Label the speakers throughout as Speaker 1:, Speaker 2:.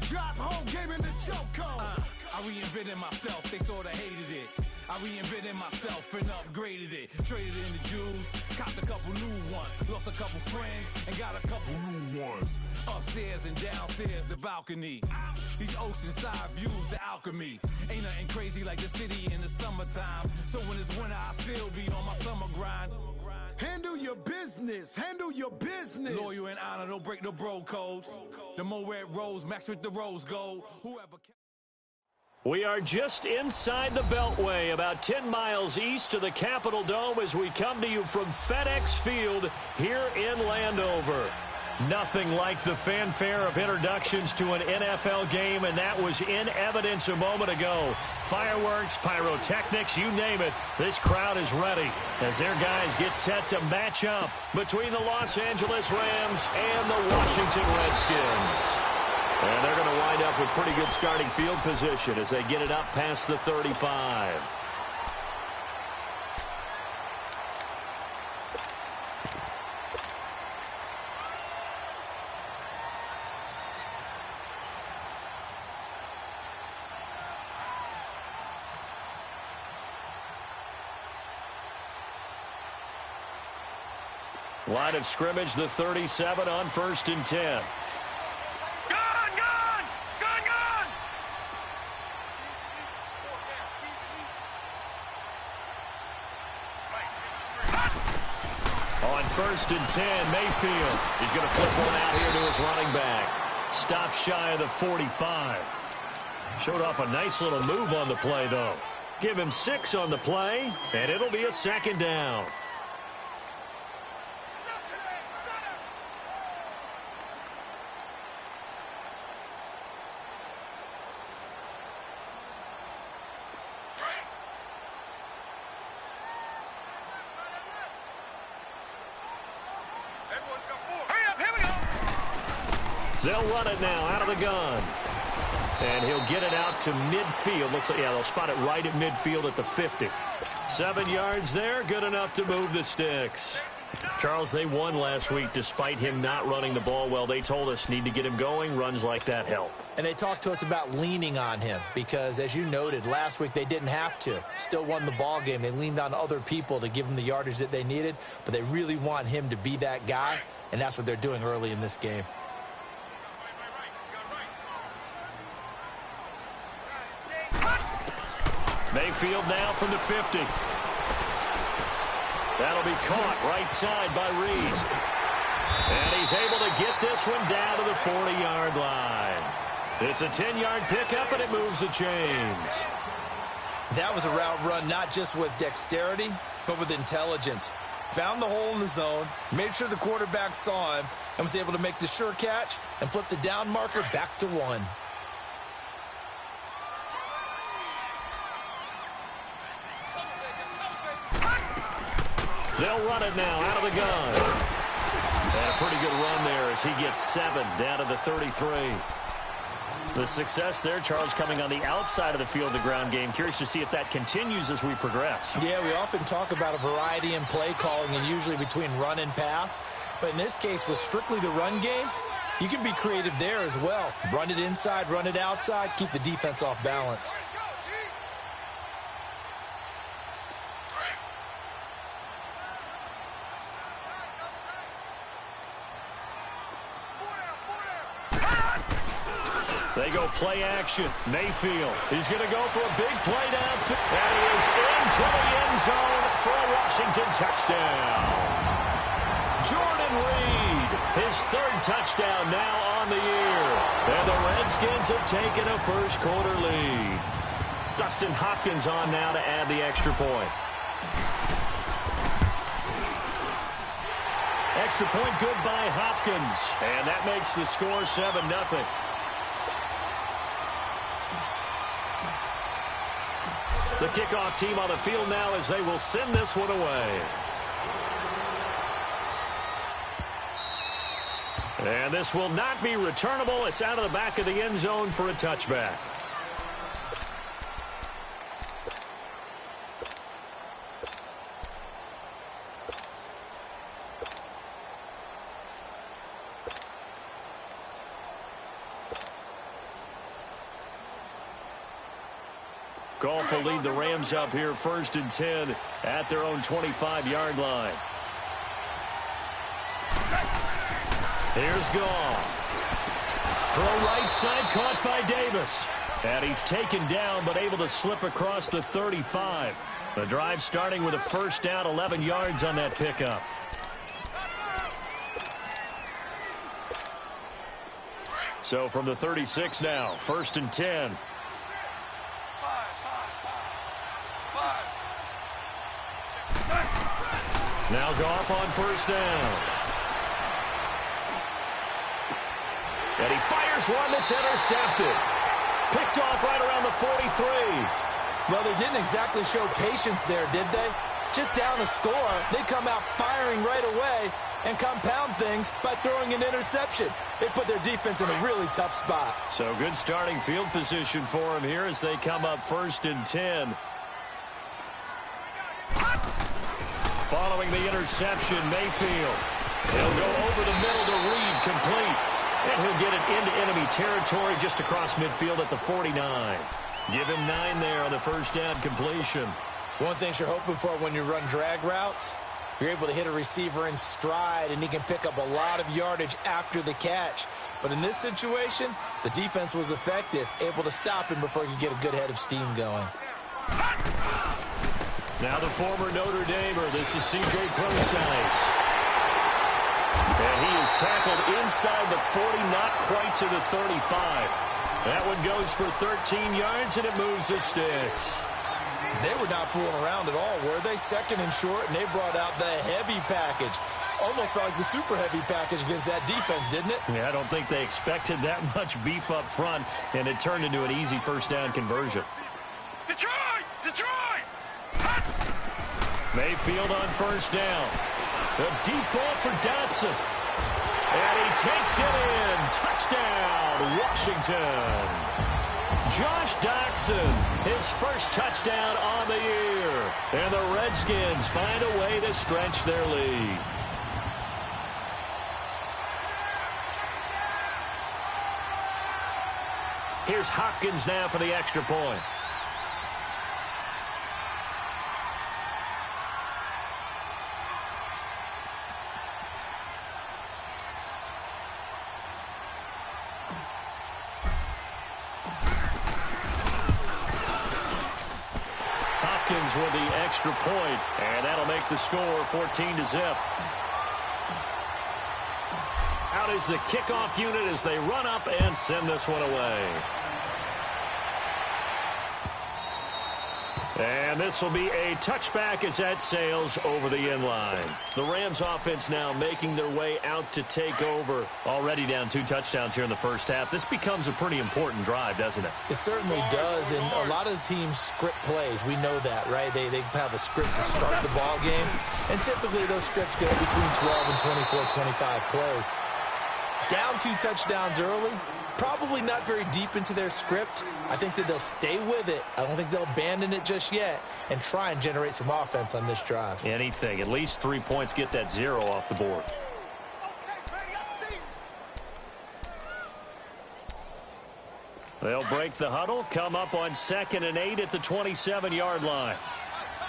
Speaker 1: Drop whole game in the chokehold. I reinvented myself, they sorta hated it. I reinvented myself and upgraded it. Traded in the Jews, copped a couple new ones. Lost a couple friends and got a couple new ones. Upstairs and downstairs, the balcony. These oceanside views, the alchemy. Ain't nothing crazy like the city in the summertime. So when it's winter, I still be on my summer grind. Handle your business, handle your business. Loyal and honor, don't break the bro codes. The more red rose, max with the rose gold. Whoever.
Speaker 2: We are just inside the Beltway, about 10 miles east of the Capitol Dome as we come to you from FedEx Field here in Landover. Nothing like the fanfare of introductions to an NFL game, and that was in evidence a moment ago. Fireworks, pyrotechnics, you name it, this crowd is ready as their guys get set to match up between the Los Angeles Rams and the Washington Redskins. And they're going to wind up with pretty good starting field position as they get it up past the 35. Line of scrimmage, the 37 on 1st and 10. On 1st and 10, Mayfield. He's going to flip one out here to his running back. Stop shy of the 45. Showed off a nice little move on the play, though. Give him 6 on the play, and it'll be a 2nd down. They'll run it now out of the gun. And he'll get it out to midfield. Looks like, yeah, they'll spot it right at midfield at the 50. 7 yards there, good enough to move the sticks. Charles, they won last week despite him not running the ball well. They told us need to get him going. Runs like that help.
Speaker 3: And they talked to us about leaning on him because, as you noted, last week they didn't have to. Still won the ball game. They leaned on other people to give them the yardage that they needed, but they really want him to be that guy, and that's what they're doing early in this game.
Speaker 2: Mayfield now from the 50. That'll be caught right side by Reed. And he's able to get this one down to the 40-yard line. It's a 10-yard pickup, and it moves the chains.
Speaker 3: That was a route run not just with dexterity, but with intelligence. Found the hole in the zone, made sure the quarterback saw him, and was able to make the sure catch and flip the down marker back to 1.
Speaker 2: They'll run it now out of the gun. And a pretty good run there as he gets 7 down to the 33. The success there, Charles, coming on the outside of the field, the ground game. Curious to see if that continues as we progress.
Speaker 3: Yeah, we often talk about a variety in play calling and usually between run and pass. But in this case, with strictly the run game, you can be creative there as well. Run it inside, run it outside, keep the defense off balance.
Speaker 2: They go play action. Mayfield. He's going to go for a big play downfield. And he is into the end zone for a Washington touchdown. Jordan Reed, his 3rd touchdown now on the year. And the Redskins have taken a first-quarter lead. Dustin Hopkins on now to add the extra point. Extra point good by Hopkins. And that makes the score 7-0. The kickoff team on the field now as they will send this one away. And this will not be returnable. It's out of the back of the end zone for a touchback. Goff will lead the Rams up here 1st and 10 at their own 25-yard line. Here's Goff. Throw right side, caught by Davis. And he's taken down, but able to slip across the 35. The drive starting with a first down, 11 yards on that pickup. So from the 36 now, 1st and 10. Now Goff on first down. And he fires one that's intercepted. Picked off right around the 43.
Speaker 3: Well, they didn't exactly show patience there, did they? Just down a score, they come out firing right away and compound things by throwing an interception. They put their defense in a really tough spot.
Speaker 2: So good starting field position for them here as they come up 1st and 10. Following the interception, Mayfield. He'll go over the middle to Reed, complete. And he'll get it into enemy territory just across midfield at the 49. Give him 9 there on the first down completion.
Speaker 3: One thing you're hoping for when you run drag routes, you're able to hit a receiver in stride, and he can pick up a lot of yardage after the catch. But in this situation, the defense was effective, able to stop him before he could get a good head of steam going.
Speaker 2: Now the former Notre Damer, this is C.J. Procise. And he is tackled inside the 40, not quite to the 35. That one goes for 13 yards, and it moves the sticks.
Speaker 3: They were not fooling around at all, were they? 2nd and short, and they brought out the heavy package. Almost felt like the super heavy package against that defense, didn't it?
Speaker 2: Yeah, I don't think they expected that much beef up front, and it turned into an easy first down conversion.
Speaker 1: Detroit! Detroit!
Speaker 2: Mayfield on first down. The deep ball for Dotson. And he takes it in. Touchdown, Washington. Josh Dotson, his first touchdown on the year. And the Redskins find a way to stretch their lead. Here's Hopkins now for the extra point. With the extra point, and that'll make the score 14-0. Out is the kickoff unit as they run up and send this one away. And this will be a touchback as that sails over the end line. The Rams offense now making their way out to take over. Already down 2 touchdowns here in the first half. This becomes a pretty important drive, doesn't it?
Speaker 3: It certainly does, and a lot of teams script plays. We know that, right? They have a script to start the ball game, and typically those scripts go between 12 and 24, 25 plays. Down 2 touchdowns early, probably not very deep into their script. I think that they'll stay with it. I don't think they'll abandon it just yet and try and generate some offense on this drive.
Speaker 2: Anything. At least 3 points, get that 0 off the board. They'll break the huddle, come up on 2nd and 8 at the 27-yard line.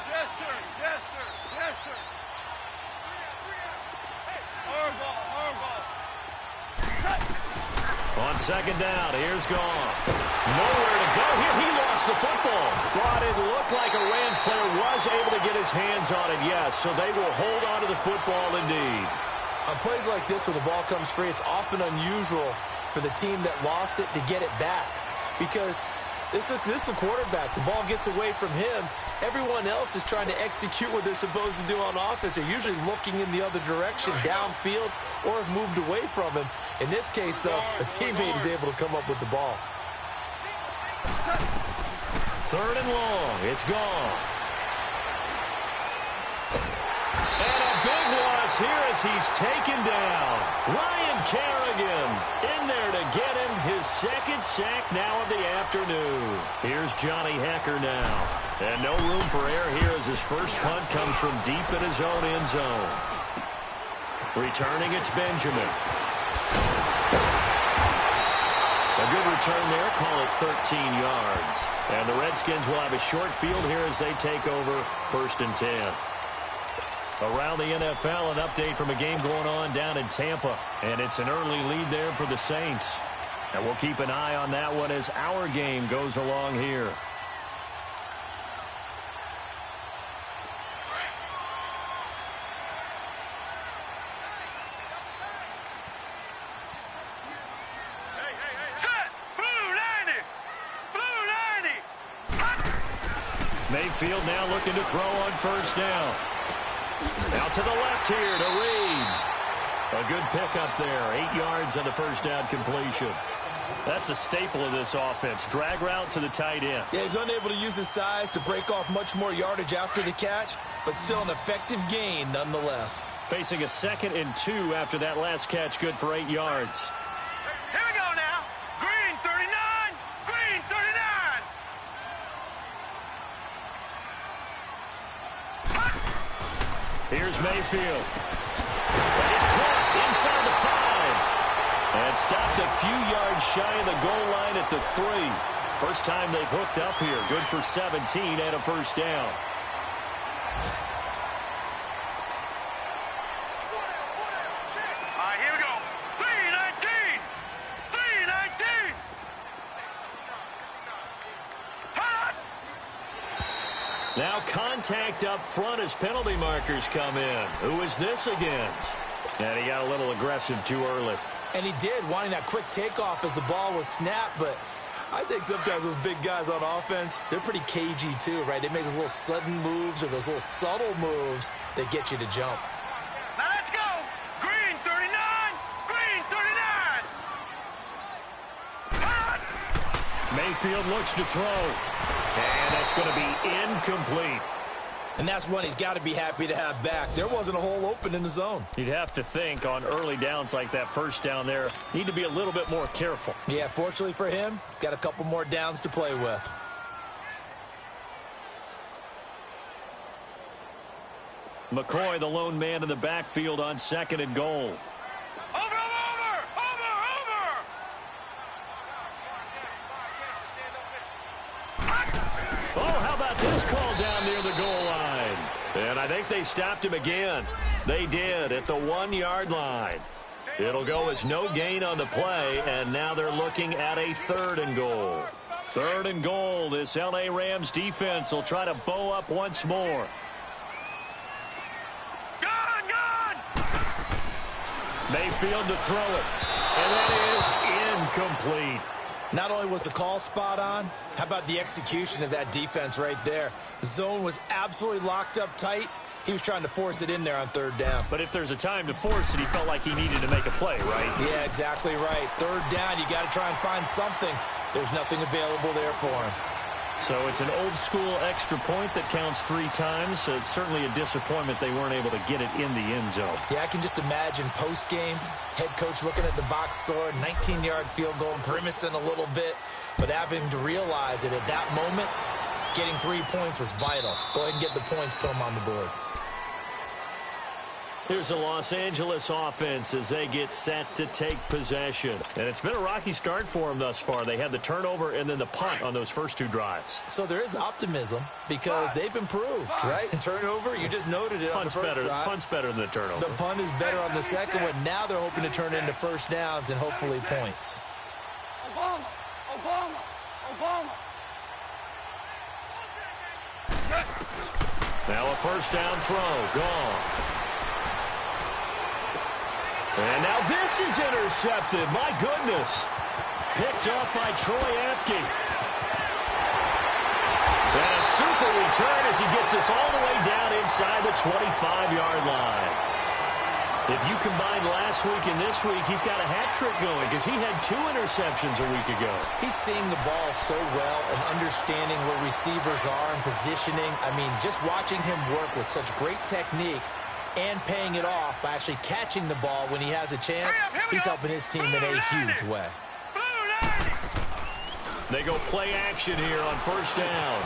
Speaker 1: Yes, sir. Yes, sir. Yes, sir.
Speaker 2: On 2nd down, here's Goff. Nowhere to go here. He lost the football. But it looked like a Rams player was able to get his hands on it, yes. So they will hold on to the football indeed.
Speaker 3: On plays like this where the ball comes free, it's often unusual for the team that lost it to get it back. Because this is the quarterback. The ball gets away from him. Everyone else is trying to execute what they're supposed to do on offense. They're usually looking in the other direction, downfield, or have moved away from him. In this case, though, a teammate is able to come up with the ball.
Speaker 2: 3rd and long. It's Goff. And a big loss here as he's taken down. Ryan Kerrigan in there to get him his 2nd sack now of the afternoon. Here's Johnny Hecker now. And no room for error here as his first punt comes from deep in his own end zone. Returning, it's Benjamin. A good return there, call it 13 yards. And the Redskins will have a short field here as they take over 1st and 10. Around the NFL, an update from a game going on down in Tampa. And it's an early lead there for the Saints. And we'll keep an eye on that one as our game goes along here. Mayfield now looking to throw on 1st down. Out to the left here to Reed. A good pickup there. 8 yards on the 1st down completion. That's a staple of this offense. Drag route to the tight end.
Speaker 3: Yeah, he's unable to use his size to break off much more yardage after the catch, but still an effective gain nonetheless.
Speaker 2: Facing a 2nd and 2 after that last catch, good for 8 yards.
Speaker 4: Here we go now. Green 39. Green 39.
Speaker 2: Here's Mayfield. That is caught inside the 5. And stopped a few yards shy of the goal line at the 3. First time they've hooked up here. Good for 17 and a 1st down.
Speaker 4: All right, here we go. 319. 319.
Speaker 2: Now contact up front as penalty markers come in. Who is this against? And he got a little aggressive too early.
Speaker 3: And he did, wanting that quick takeoff as the ball was snapped, but I think sometimes those big guys on offense, they're pretty cagey too, right? They make those little sudden moves or those little subtle moves that get you to jump.
Speaker 4: Now let's go. Green 39. Green 39.
Speaker 2: Mayfield looks to throw. And that's going to be incomplete.
Speaker 3: And that's one he's got to be happy to have back. There wasn't a hole open in the zone.
Speaker 2: You'd have to think on early downs like that 1st down there, need to be a little bit more careful.
Speaker 3: Yeah, fortunately for him, got a couple more downs to play with.
Speaker 2: McCoy, the lone man in the backfield on 2nd and goal. Oh, how about this call down near the goal line? And I think they stopped him again. They did at the 1-yard line. It'll go as no gain on the play, and now they're looking at a 3rd and goal. 3rd and goal. This L.A. Rams defense will try to bow up once more.
Speaker 4: Gone!
Speaker 2: Mayfield to throw it. And that is incomplete.
Speaker 3: Not only was the call spot on, how about the execution of that defense right there? The zone was absolutely locked up tight. He was trying to force it in there on 3rd down.
Speaker 2: But if there's a time to force it, he felt like he needed to make a play, right?
Speaker 3: Yeah, exactly right. 3rd down, you got to try and find something. There's nothing available there for him.
Speaker 2: So it's an old-school extra point that counts 3 times. So it's certainly a disappointment they weren't able to get it in the end zone.
Speaker 3: Yeah, I can just imagine post-game, head coach looking at the box score, 19-yard field goal, grimacing a little bit, but having to realize that at that moment, getting 3 points was vital. Go ahead and get the points, put them on the board.
Speaker 2: Here's the Los Angeles offense as they get set to take possession. And it's been a rocky start for them thus far. They had the turnover and then the punt on those first 2 drives.
Speaker 3: So there is optimism because they've improved, right? Turnover, you just noted it on the first drive.
Speaker 2: Punt's better than the turnover.
Speaker 3: The punt is better on the second one. Now they're hoping to turn it into 1st downs and hopefully points.
Speaker 4: Obama.
Speaker 2: Now a 1st down throw. Gone. And now this is intercepted. My goodness. Picked up by Troy Apke. And a super return as he gets us all the way down inside the 25-yard line. If you combine last week and this week, he's got a hat trick going because he had 2 interceptions a week ago.
Speaker 3: He's seeing the ball so well and understanding where receivers are and positioning. I mean, just watching him work with such great technique and paying it off by actually catching the ball when he has a chance, he's helping his team in a huge way.
Speaker 2: They go play action here on 1st down.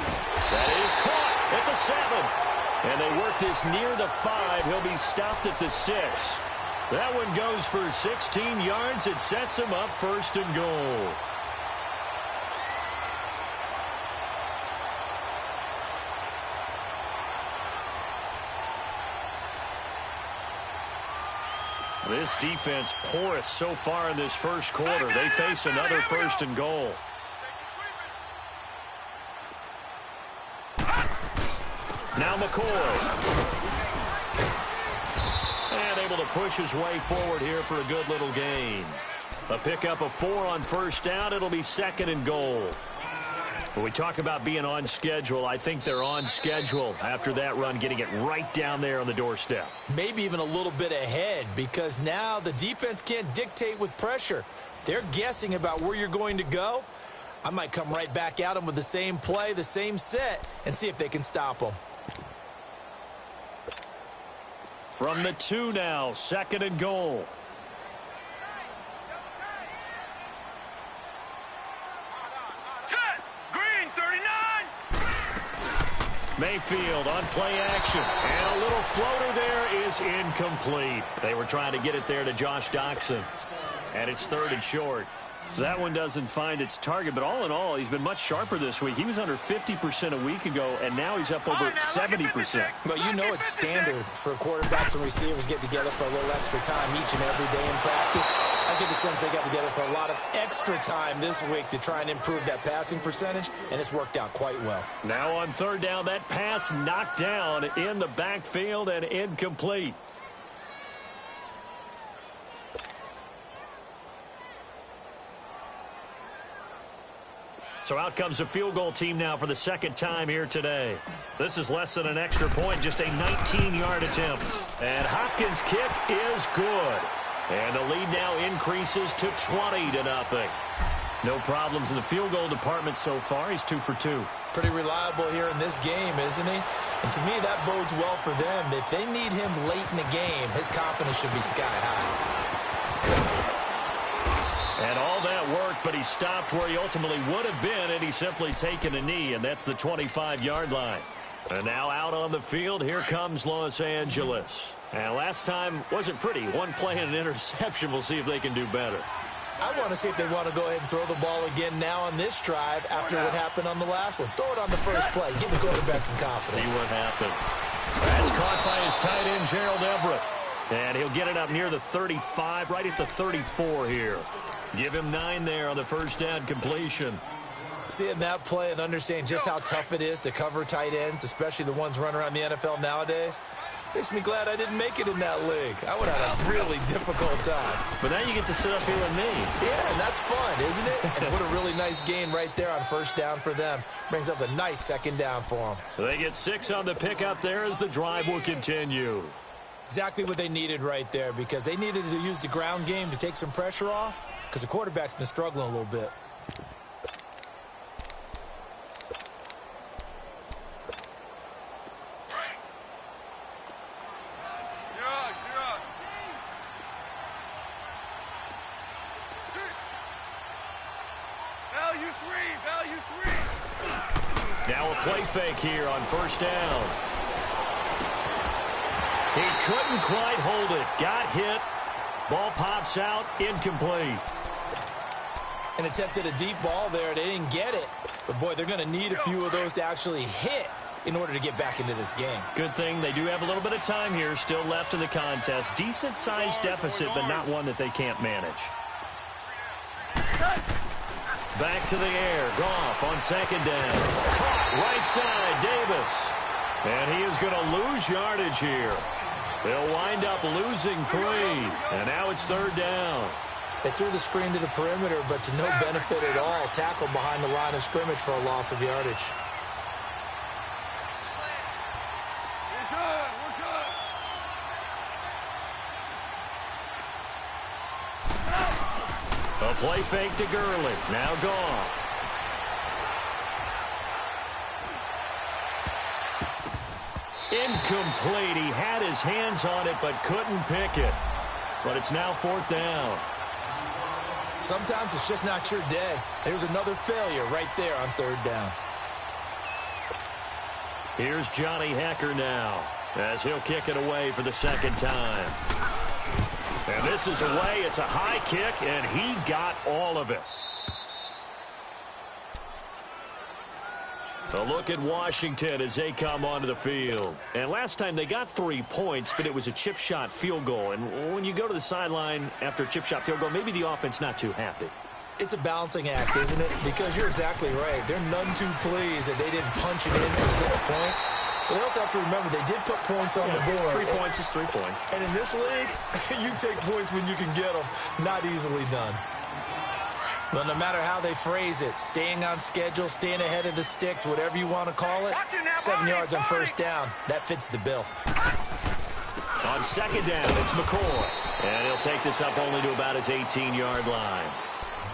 Speaker 2: That is caught at the 7. And they work this near the 5. He'll be stopped at the 6. That one goes for 16 yards. It sets him up 1st and goal. This defense porous so far in this first quarter. They face another first and goal. Now McCoy. And able to push his way forward here for a good little gain. A pickup of 4 on first down. It'll be second and goal. When we talk about being on schedule, I think they're on schedule after that run, getting it right down there on the doorstep.
Speaker 3: Maybe even a little bit ahead, because now the defense can't dictate with pressure. They're guessing about where you're going to go. I might come right back at them with the same play, the same set, and see if they can stop them.
Speaker 2: From the 2 now, second and goal. Mayfield on play action, and a little floater there is incomplete. They were trying to get it there to Josh Doxson, and it's third and short. That one doesn't find its target, but all in all, he's been much sharper this week. He was under 50% a week ago, and now he's up over 70%.
Speaker 3: Well, you know it's standard for quarterbacks and receivers get together for a little extra time each and every day in practice. I get the sense they got together for a lot of extra time this week to try and improve that passing percentage, and it's worked out quite well.
Speaker 2: Now on third down, that pass knocked down in the backfield and incomplete. So out comes the field goal team now for the second time here today. This is less than an extra point, just a 19-yard attempt. And Hopkins' kick is good. And the lead now increases to 20-0. No problems in the field goal department so far. He's 2 for 2.
Speaker 3: Pretty reliable here in this game, isn't he? And to me, that bodes well for them. If they need him late in the game, his confidence should be sky high.
Speaker 2: And all that worked, but he stopped where he ultimately would have been, and he's simply taken a knee, and that's the 25-yard line. And now out on the field, here comes Los Angeles. And last time wasn't pretty. One play and an interception. We'll see if they can do better.
Speaker 3: I want to see if they want to go ahead and throw the ball again now on this drive after what happened on the last one. Throw it on the first play. Give the quarterback some confidence.
Speaker 2: See what happens. That's caught by his tight end, Gerald Everett. And he'll get it up near the 35, right at the 34 here. Give him 9 there on the first down completion.
Speaker 3: Seeing that play and understanding just how tough it is to cover tight ends, especially the ones running around the NFL nowadays, makes me glad I didn't make it in that league. I would have had a really difficult time.
Speaker 2: But now you get to sit up here with me.
Speaker 3: Yeah, and that's fun, isn't it? And what a really nice gain right there on first down for them. Brings up a nice second down for them.
Speaker 2: They get 6 on the pickup there as the drive will continue.
Speaker 3: Exactly what they needed right there, because they needed to use the ground game to take some pressure off, because the quarterback's been struggling a little bit.
Speaker 2: Now a play fake here on first down. He couldn't quite hold it. Got hit. Ball pops out. Incomplete.
Speaker 3: And attempted a deep ball there. They didn't get it. But, boy, they're going to need a few of those to actually hit in order to get back into this game.
Speaker 2: Good thing they do have a little bit of time here still left in the contest. Decent-sized deficit, but not one that they can't manage. Back to the air. Goff on second down. Caught right side. Davis. And he is going to lose yardage here. They'll wind up losing 3. And now it's third down.
Speaker 3: They threw the screen to the perimeter, but to no benefit at all. Tackled behind the line of scrimmage for a loss of yardage.
Speaker 2: A play fake to Gurley. Now Goff. Incomplete. He had his hands on it but couldn't pick it. But it's now fourth down.
Speaker 3: Sometimes it's just not your day. There's another failure right there on third down.
Speaker 2: Here's Johnny Hecker now as he'll kick it away for the second time. And this is away. It's a high kick, and he got all of it. A look at Washington as they come onto the field. And last time they got 3 points, but it was a chip shot field goal. And when you go to the sideline after a chip shot field goal, maybe the offense not too happy.
Speaker 3: It's a balancing act, isn't it? Because you're exactly right. They're none too pleased that they didn't punch it in for 6 points. But they also have to remember they did put points on the board.
Speaker 2: 3 points is 3 points.
Speaker 3: And in this league, you take points when you can get them. Not easily done. But no matter how they phrase it, staying on schedule, staying ahead of the sticks, whatever you want to call it, 7 yards on first down, that fits the bill.
Speaker 2: On second down, it's McCoy. And he'll take this up only to about his 18-yard line.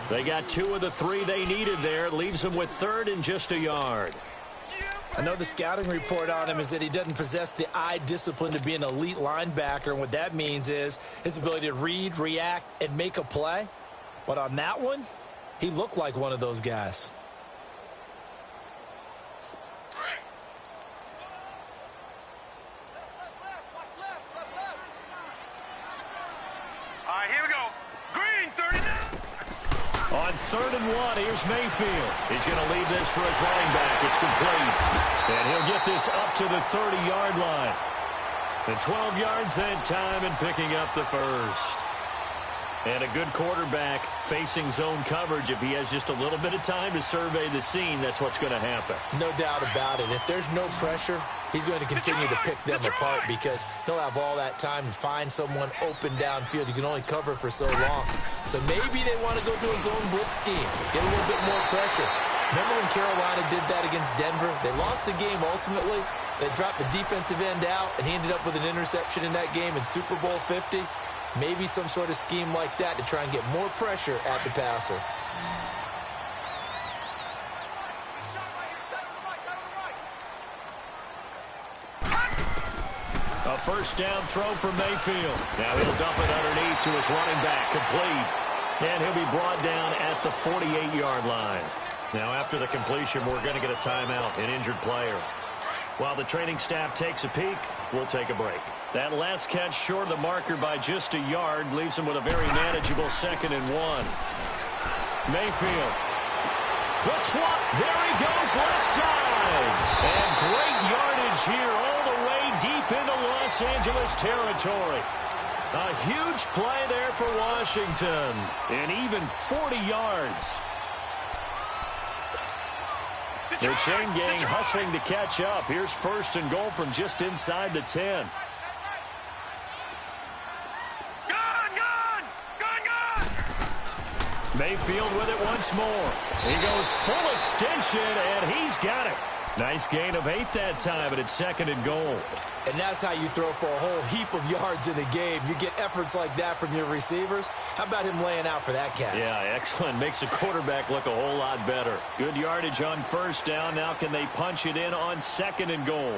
Speaker 2: They got 2 of the 3 they needed there. It leaves them with 3rd and just a yard.
Speaker 3: I know the scouting report on him is that he doesn't possess the eye discipline to be an elite linebacker. And what that means is his ability to read, react, and make a play. But on that one, he looked like one of those guys.
Speaker 4: All right, here we go. Green, 39.
Speaker 2: On 3rd and 1, here's Mayfield. He's going to leave this for his running back. It's complete. And he'll get this up to the 30-yard line. And 12 yards that time and picking up the first. And a good quarterback facing zone coverage. If he has just a little bit of time to survey the scene, that's what's going to happen.
Speaker 3: No doubt about it. If there's no pressure, he's going to continue to pick them apart because he'll have all that time to find someone open downfield. You can only cover for so long. So maybe they want to go to a zone blitz scheme, get a little bit more pressure. Remember when Carolina did that against Denver? They lost the game ultimately. They dropped the defensive end out, and he ended up with an interception in that game in Super Bowl 50. Maybe some sort of scheme like that to try and get more pressure at the passer.
Speaker 2: A first down throw from Mayfield. Now he'll dump it underneath to his running back, complete. And he'll be brought down at the 48-yard line. Now after the completion, we're going to get a timeout, an injured player. While the training staff takes a peek, we'll take a break. That last catch short of the marker by just a yard leaves him with a very manageable 2nd and 1. Mayfield. The swap. There he goes left side. And great yardage here all the way deep into Los Angeles territory. A huge play there for Washington. And even 40 yards. The chain gang hustling to catch up. Here's 1st and goal from just inside the 10. Mayfield with it once more. He goes full extension, and he's got it. Nice gain of 8 that time, but it's 2nd and goal.
Speaker 3: And that's how you throw for a whole heap of yards in the game. You get efforts like that from your receivers. How about him laying out for that catch?
Speaker 2: Yeah, excellent. Makes the quarterback look a whole lot better. Good yardage on first down. Now can they punch it in on 2nd and goal?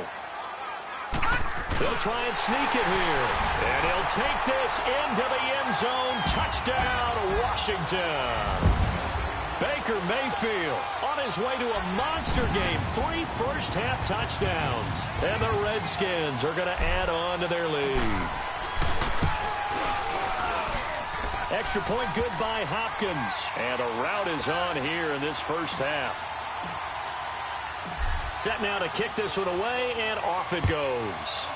Speaker 2: They'll try and sneak it here. And he'll take this into the end zone. Touchdown, Washington. Baker Mayfield on his way to a monster game. 3 first-half touchdowns. And the Redskins are going to add on to their lead. Extra point good by Hopkins. And a rout is on here in this first half. Set now to kick this one away, and off it goes.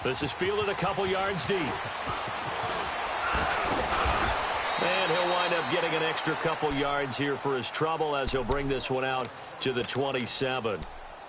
Speaker 2: This is fielded a couple yards deep. And he'll wind up getting an extra couple yards here for his trouble as he'll bring this one out to the 27.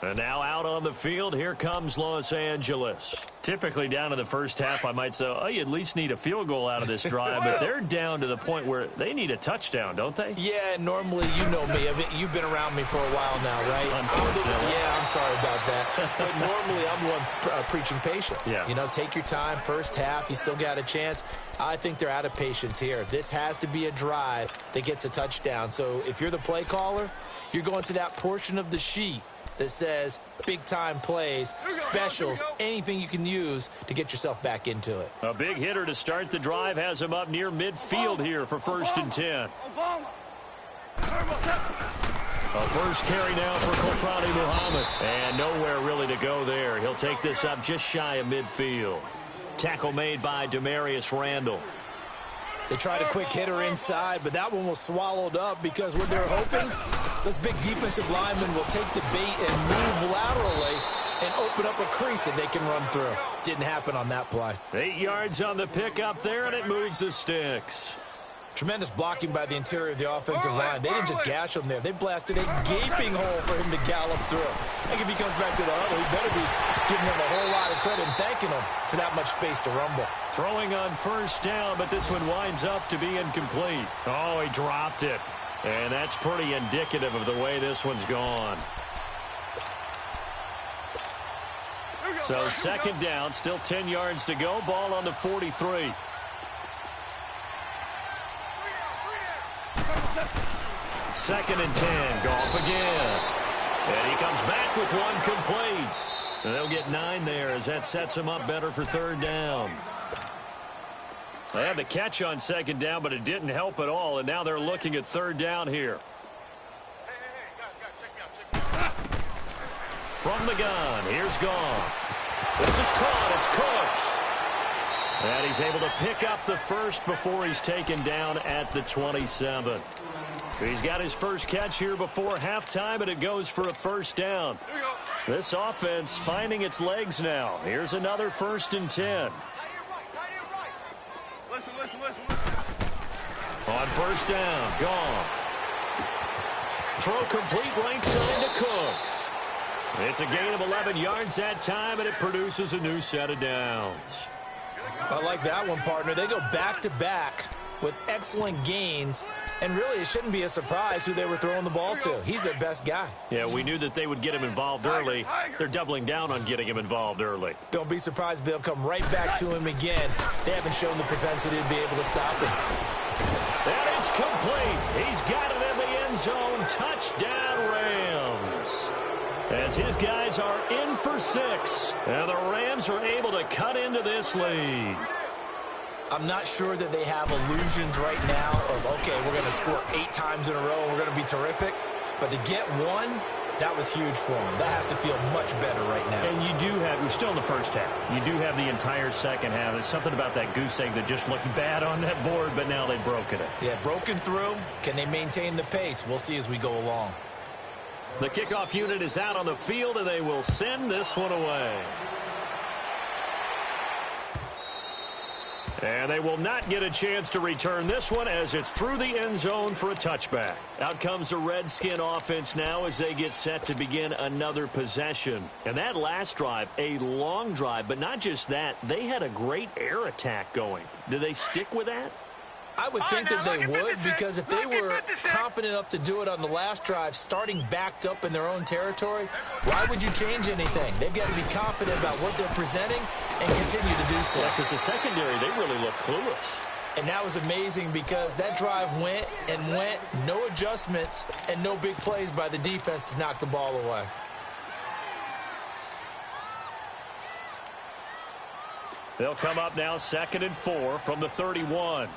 Speaker 2: And now out on the field, here comes Los Angeles. Typically down in the first half, I might say, oh, you at least need a field goal out of this drive. But they're down to the point where they need a touchdown, don't they?
Speaker 3: Yeah, normally, you know me. You've been around me for a while now, right?
Speaker 2: Unfortunately.
Speaker 3: I'm sorry about that. But normally, I'm the one preaching patience.
Speaker 2: Yeah.
Speaker 3: You know, take your time. First half, you still got a chance. I think they're out of patience here. This has to be a drive that gets a touchdown. So if you're the play caller, you're going to that portion of the sheet that says big-time plays, specials, anything you can use to get yourself back into it.
Speaker 2: A big hitter to start the drive has him up near midfield here for 1st and 10. A first carry now for Kofrani Muhammad. And nowhere really to go there. He'll take this up just shy of midfield. Tackle made by Demarius Randall.
Speaker 3: They tried a quick hitter inside, but that one was swallowed up because what they're hoping, those big defensive linemen will take the bait and move laterally and open up a crease that they can run through. Didn't happen on that play.
Speaker 2: 8 yards on the pickup there, and it moves the sticks.
Speaker 3: Tremendous blocking by the interior of the offensive line. They didn't just gash him there. They blasted a gaping hole for him to gallop through. I think if he comes back to the huddle, he better be giving him a whole lot of credit and thanking him for that much space to rumble.
Speaker 2: Throwing on first down, but this one winds up to be incomplete. Oh, he dropped it. And that's pretty indicative of the way this one's gone. So second down, still 10 yards to go. Ball on the 43. Second and 10. Goff again. And he comes back with one complete. And they'll get 9 there as that sets him up better for third down. They had the catch on second down, but it didn't help at all. And now they're looking at third down here. From the gun, here's Goff. This is caught. It's Cooks. And he's able to pick up the first before he's taken down at the 27. He's got his first catch here before halftime, and it goes for a first down. This offense finding its legs now. Here's another 1st and 10.
Speaker 4: Listen.
Speaker 2: On first down, Goff. Throw complete right side to Cooks. It's a gain of 11 yards that time, and it produces a new set of downs.
Speaker 3: I like that one, partner. They go back-to-back with excellent gains, and really it shouldn't be a surprise who they were throwing the ball to. He's their best guy.
Speaker 2: Yeah, we knew that they would get him involved early. They're doubling down on getting him involved early.
Speaker 3: Don't be surprised if they'll come right back to him again. They haven't shown the propensity to be able to stop him.
Speaker 2: And it's complete. He's got it in the end zone. Touchdown, Rams. As his guys are in for 6. And the Rams are able to cut into this lead.
Speaker 3: I'm not sure that they have illusions right now of, okay, we're going to score 8 times in a row and we're going to be terrific. But to get one, that was huge for them. That has to feel much better right now.
Speaker 2: And you do have, we're still in the first half. You do have the entire second half. There's something about that goose egg that just looked bad on that board, but now they've broken it.
Speaker 3: Yeah, broken through. Can they maintain the pace? We'll see as we go along.
Speaker 2: The kickoff unit is out on the field, and they will send this one away. And they will not get a chance to return this one as it's through the end zone for a touchback. Out comes the Redskin offense now as they get set to begin another possession. And that last drive, a long drive, but not just that, they had a great air attack going. Do they stick with that?
Speaker 3: I would think that they would, because if they were confident enough to do it on the last drive, starting backed up in their own territory, why would you change anything? They've got to be confident about what they're presenting and continue to do so.
Speaker 2: Yeah, because the secondary, they really look clueless.
Speaker 3: And that was amazing because that drive went and went, no adjustments, and no big plays by the defense to knock the ball away.
Speaker 2: They'll come up now 2nd and 4 from the 31.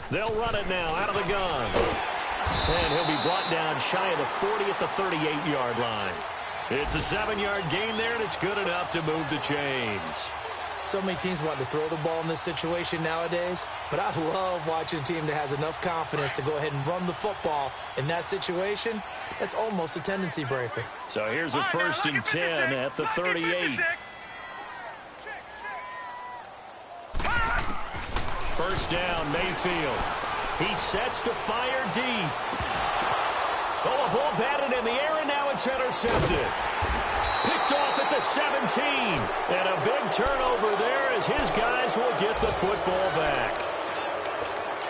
Speaker 2: They'll run it now out of the gun. And he'll be brought down shy of the 40 at the 38-yard line. It's a 7-yard gain there, and it's good enough to move the chains.
Speaker 3: So many teams want to throw the ball in this situation nowadays, but I love watching a team that has enough confidence to go ahead and run the football in that situation. That's almost a tendency breaker.
Speaker 2: So here's a 1st and 10 at the 38. First down, Mayfield. He sets to fire deep. Oh, a ball batted in the air, and now it's intercepted. Picked off at the 17. And a big turnover there as his guys will get the football back.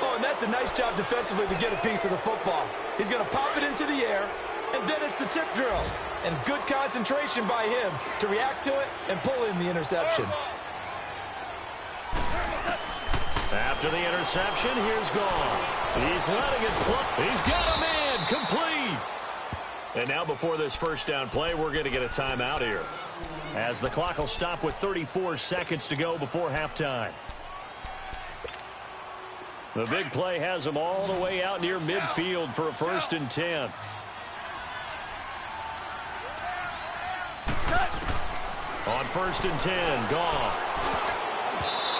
Speaker 3: Oh, and that's a nice job defensively to get a piece of the football. He's going to pop it into the air, and then it's the tip drill. And good concentration by him to react to it and pull in the interception.
Speaker 2: After the interception, here's Goff. He's letting it fly. He's got him in. Complete. And now before this first down play, we're going to get a timeout here, as the clock will stop with 34 seconds to go before halftime. The big play has them all the way out near midfield for a 1st and 10. On 1st and 10, Goff.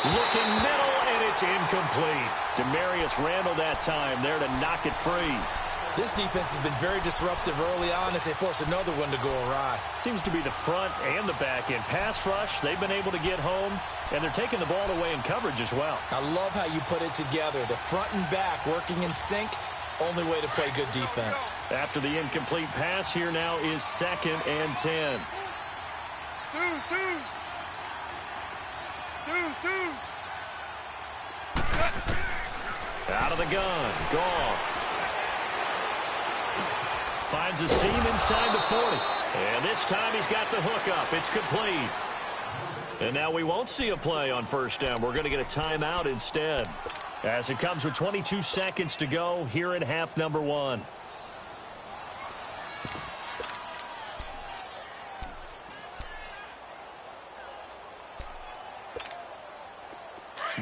Speaker 2: Looking middle, and it's incomplete. Demarius Randall that time there to knock it free.
Speaker 3: This defense has been very disruptive early on as they force another one to go awry.
Speaker 2: Seems to be the front and the back end. Pass rush, they've been able to get home, and they're taking the ball away in coverage as well.
Speaker 3: I love how you put it together. The front and back working in sync, only way to play good defense.
Speaker 2: After the incomplete pass, here now is 2nd and 10. Out of the gun, Goff. Finds a seam inside the 40. And this time he's got the hook up. It's complete. And now we won't see a play on 1st down. We're going to get a timeout instead. As it comes with 22 seconds to go here in half number 1.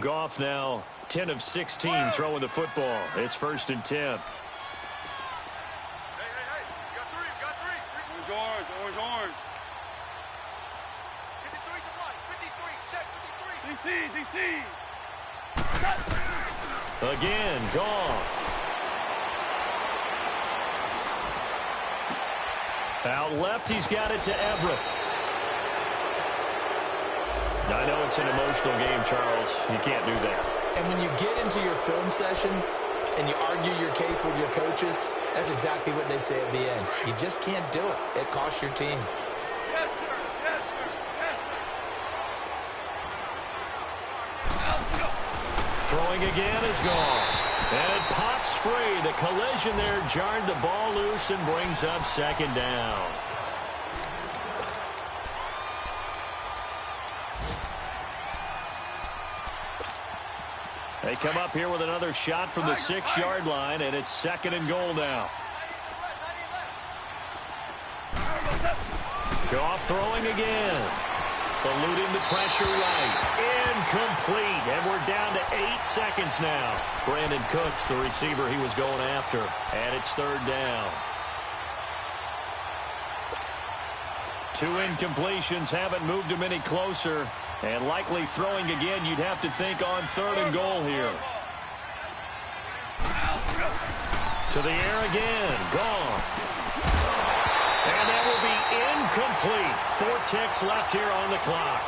Speaker 2: Goff now 10 of 16 throwing the football. It's 1st and 10.
Speaker 4: Hey, you got three. Orange. 53 to right, 53, check 53. DC.
Speaker 2: Again, Goff. Out left, he's got it to Everett. Now, I know it's an emotional game, Charles. You can't do that.
Speaker 3: And when you get into your film sessions and you argue your case with your coaches, that's exactly what they say at the end. You just can't do it. It costs your team.
Speaker 4: Yes, sir.
Speaker 2: Throwing again is gone. And it pops free. The collision there jarred the ball loose and brings up 2nd down. They come up here with another shot from the 6-yard line, and it's 2nd and goal now. Goff throwing again. Eluding the pressure right. Incomplete, and we're down to 8 seconds now. Brandon Cooks, the receiver he was going after, and it's 3rd down. 2 incompletions haven't moved him any closer. And likely throwing again, you'd have to think on 3rd and goal here. To the air again. Goff. And that will be incomplete. 4 ticks left here on the clock.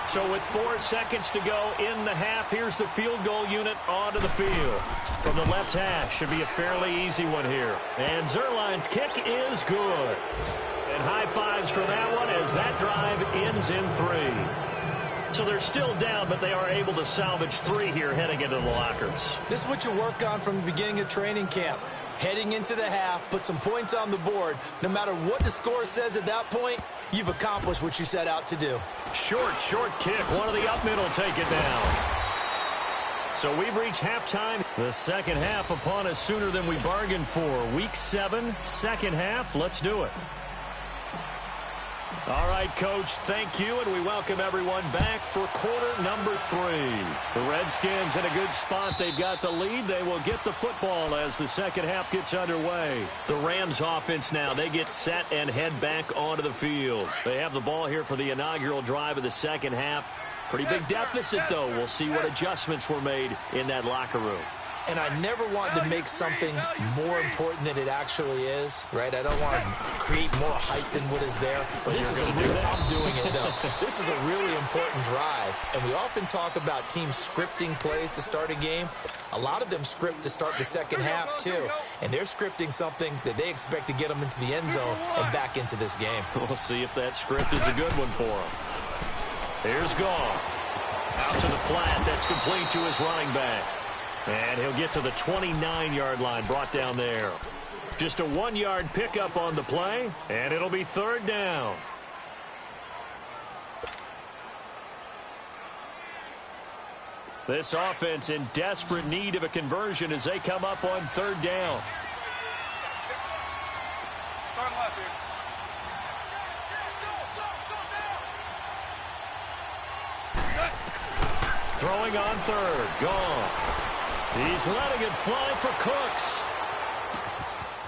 Speaker 2: So with 4 seconds to go in the half, here's the field goal unit onto the field. From the left hash, should be a fairly easy one here. And Zerline's kick is good. And high fives for that one as that drive ends in 3. So they're still down, but they are able to salvage 3 here heading into the lockers.
Speaker 3: This is what you work on from the beginning of training camp. Heading into the half, put some points on the board. No matter what the score says at that point, you've accomplished what you set out to do.
Speaker 2: Short kick. One of the up mid will take it down. So we've reached halftime. The second half upon us sooner than we bargained for. Week 7, second half. Let's do it. All right, Coach, thank you, and we welcome everyone back for quarter number 3. The Redskins in a good spot. They've got the lead. They will get the football as the second half gets underway. The Rams offense now, they get set and head back onto the field. They have the ball here for the inaugural drive of the second half. Pretty big deficit, though. We'll see what adjustments were made in that locker room.
Speaker 3: And I never wanted to make something more important than it actually is, right? I don't want to create more hype than what is there. But this is I'm doing it, though. This is a really important drive. And we often talk about teams scripting plays to start a game. A lot of them script to start the second half, too. And they're scripting something that they expect to get them into the end zone and back into this game.
Speaker 2: We'll see if that script is a good one for them. Here's Goff. Out to the flat. That's complete to his running back. And he'll get to the 29-yard line, brought down there. Just a 1-yard pickup on the play, and it'll be 3rd down. This offense in desperate need of a conversion as they come up on 3rd down.
Speaker 4: Start left here.
Speaker 2: Throwing on 3rd. Goff. He's letting it fly for Cooks.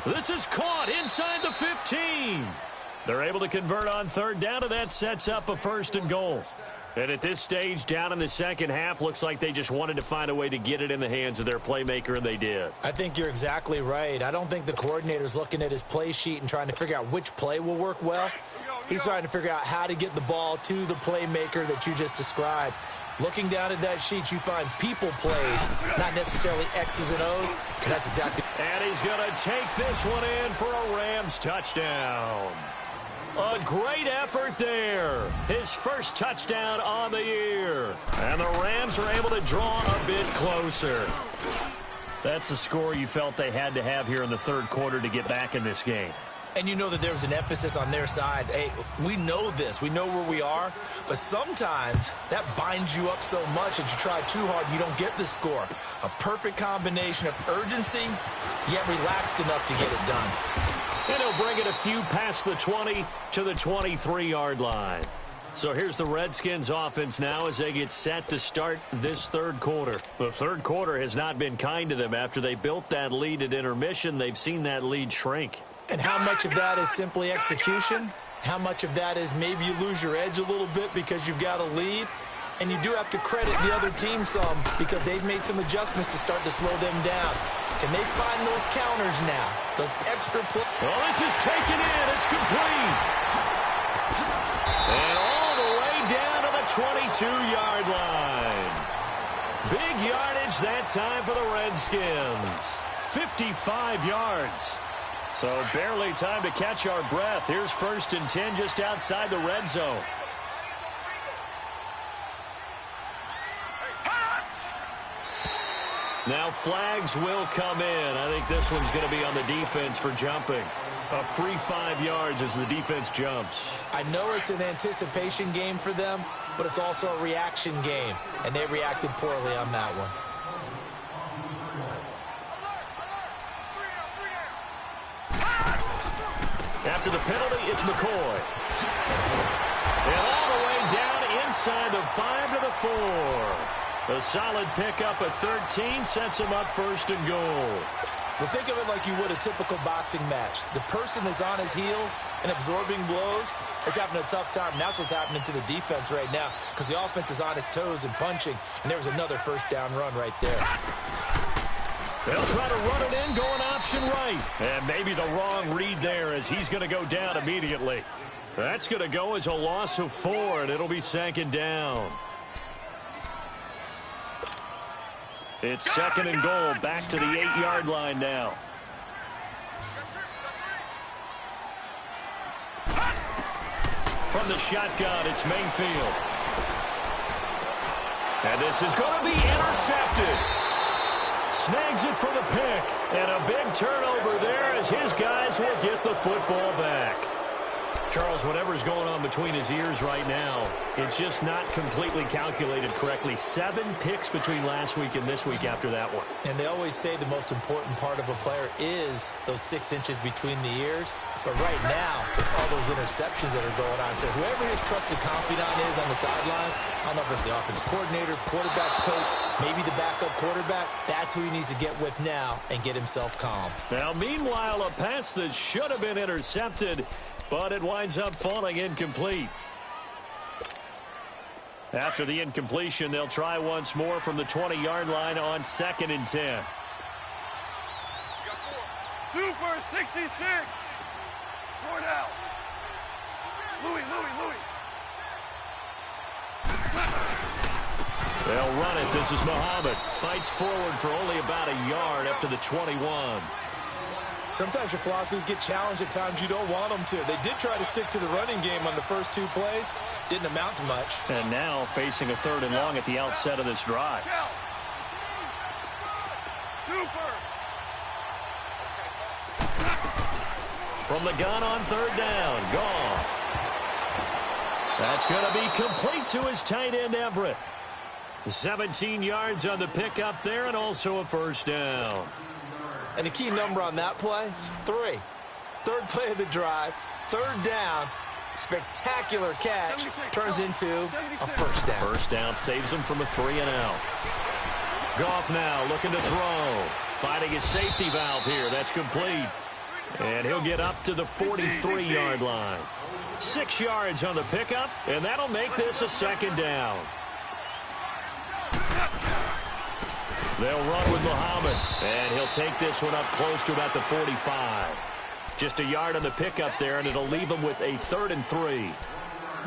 Speaker 2: This is caught inside the 15. They're able to convert on third down, and that sets up a 1st and goal. And at this stage, down in the second half, looks like they just wanted to find a way to get it in the hands of their playmaker, and they did.
Speaker 3: I think you're exactly right. I don't think the coordinator's looking at his play sheet and trying to figure out which play will work well. He's trying to figure out how to get the ball to the playmaker that you just described. Looking down at that sheet, you find people plays, not necessarily X's and O's, and that's exactly.
Speaker 2: And he's going to take this one in for a Rams touchdown. A great effort there. His first touchdown on the year. And the Rams are able to draw a bit closer. That's a score you felt they had to have here in the third quarter to get back in this game.
Speaker 3: And you know that there was an emphasis on their side. Hey, we know this. We know where we are. But sometimes that binds you up so much that you try too hard, you don't get the score. A perfect combination of urgency, yet relaxed enough to get it done.
Speaker 2: And he'll bring it a few past the 20 to the 23-yard line. So here's the Redskins offense now as they get set to start this third quarter. The third quarter has not been kind to them. After they built that lead at intermission, they've seen that lead shrink.
Speaker 3: And how much of that is simply execution? How much of that is maybe you lose your edge a little bit because you've got a lead? And you do have to credit the other team some because they've made some adjustments to start to slow them down. Can they find those counters now? Those extra plays?
Speaker 2: Well, this is taken in. It's complete. And all the way down to the 22-yard line. Big yardage that time for the Redskins. 55 yards. So barely time to catch our breath. Here's 1st and 10 just outside the red zone. Now flags will come in. I think this one's going to be on the defense for jumping. A free 5 yards as the defense jumps.
Speaker 3: I know it's an anticipation game for them, but it's also a reaction game, and they reacted poorly on that one.
Speaker 2: After the penalty, it's McCoy. And all the way down inside the 5 to the 4. A solid pickup at 13 sets him up 1st and goal.
Speaker 3: Well, think of it like you would a typical boxing match. The person that's on his heels and absorbing blows is having a tough time. And that's what's happening to the defense right now because the offense is on his toes and punching. And there was another 1st down run right there.
Speaker 2: They'll try to run it in, going option right. And maybe the wrong read there as he's going to go down immediately. That's going to go as a loss of 4, and it'll be 2nd down. It's 2nd and goal, back to the 8-yard line now. From the shotgun, it's Mayfield. And this is going to be intercepted. Snags it for the pick. And a big turnover there as his guys will get the football back. Charles, whatever's going on between his ears right now, it's just not completely calculated correctly. 7 picks between last week and this week after that one.
Speaker 3: And they always say the most important part of a player is those 6 inches between the ears. But right now, it's all those interceptions that are going on. So whoever his trusted confidant is on the sidelines, I don't know if it's the offense coordinator, quarterback's coach, maybe the backup quarterback, that's who he needs to get with now and get himself calm.
Speaker 2: Now, meanwhile, a pass that should have been intercepted, but it winds up falling incomplete. After the incompletion, they'll try once more from the 20-yard line on 2nd and 10.
Speaker 4: Super 66. Four down. Louis.
Speaker 2: They'll run it. This is Muhammad. Fights forward for only about a yard up to the 21.
Speaker 3: Sometimes your philosophies get challenged at times you don't want them to. They did try to stick to the running game on the first 2 plays. Didn't amount to much.
Speaker 2: And now facing a 3rd and long at the outset of this drive.
Speaker 4: Super.
Speaker 2: From the gun on 3rd down, Goff. That's going to be complete to his tight end, Everett. 17 yards on the pickup there and also a 1st down.
Speaker 3: And the key number on that play, 3. 3rd play of the drive, 3rd down, spectacular catch, turns into a 1st down.
Speaker 2: 1st down saves him from a 3-and-out. Goff now looking to throw. Finding his safety valve here. That's complete. And he'll get up to the 43-yard line. 6 yards on the pickup, and that'll make this a second down. They'll run with Muhammad, and he'll take this one up close to about the 45. Just a yard on the pickup there, and it'll leave them with a 3rd and 3.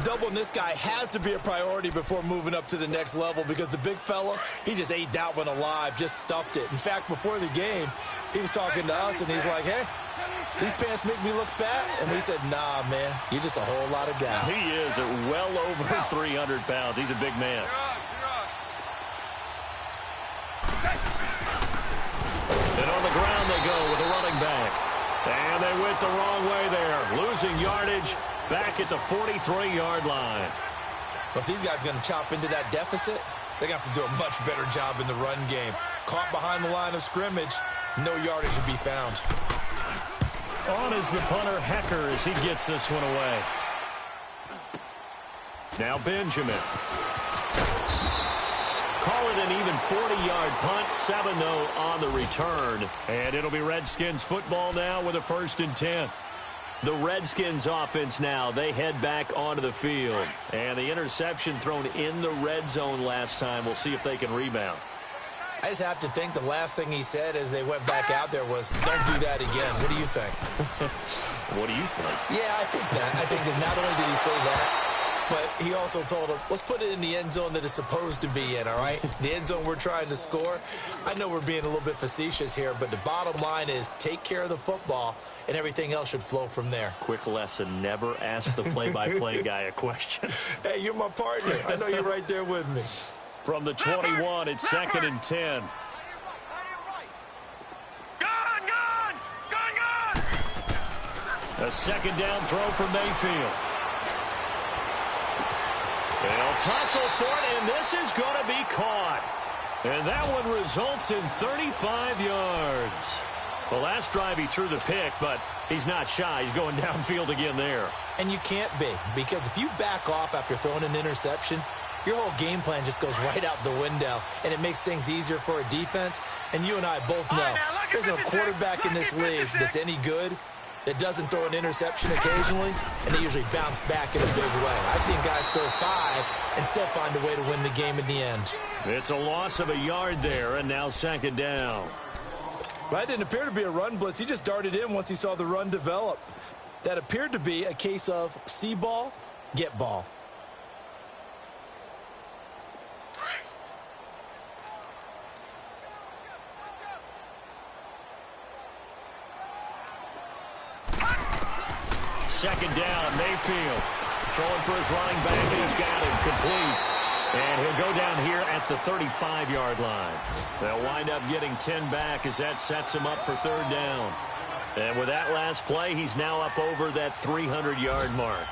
Speaker 3: Doubling this guy has to be a priority before moving up to the next level because the big fella, he just ate that one alive, just stuffed it. In fact, before the game, he was talking to us, and he's like, hey, these pants make me look fat. And we said, nah, man, you're just a whole lot of guy.
Speaker 2: He is at well over 300 pounds. He's a big man. And on the ground they go with a running back. And they went the wrong way there, losing yardage. Back at the 43-yard line.
Speaker 3: But these guys are going to chop into that deficit. They're going to have to do a much better job in the run game. Caught behind the line of scrimmage, no yardage to be found.
Speaker 2: On is the punter, Hecker, as he gets this one away. Now Benjamin. Call it an even 40-yard punt, 7-0 on the return. And it'll be Redskins football now with a 1st and 10. The Redskins offense now, they head back onto the field. And the interception thrown in the red zone last time. We'll see if they can rebound.
Speaker 3: I just have to think the last thing he said as they went back out there was, don't do that again. What do you think?
Speaker 2: What do you think?
Speaker 3: Yeah, I think that. I think that not only did he say that, but he also told him, let's put it in the end zone that it's supposed to be in, all right? The end zone we're trying to score. I know we're being a little bit facetious here, but the bottom line is take care of the football, and everything else should flow from there.
Speaker 2: Quick lesson, never ask the play-by-play guy a question.
Speaker 3: Hey, you're my partner. I know you're right there with me.
Speaker 2: From the 21, it's 2nd and 10. A second down throw from Mayfield. They'll tussle for it, and this is going to be caught. And that one results in 35 yards. The last drive he threw the pick, but he's not shy. He's going downfield again there.
Speaker 3: And you can't be, because if you back off after throwing an interception, your whole game plan just goes right out the window, and it makes things easier for a defense. And you and I both know there's no quarterback in this league that's any good that doesn't throw an interception occasionally, and they usually bounce back in a big way. I've seen guys throw 5 and still find a way to win the game in the end.
Speaker 2: It's a loss of a yard there, and now 2nd down.
Speaker 3: Well, that didn't appear to be a run blitz. He just darted in once he saw the run develop. That appeared to be a case of see ball, get ball.
Speaker 2: Second down, Mayfield throwing for his running back, and he's got him complete. And he'll go down here at the 35-yard line. They'll wind up getting 10 back as that sets him up for 3rd down. And with that last play, he's now up over that 300-yard mark.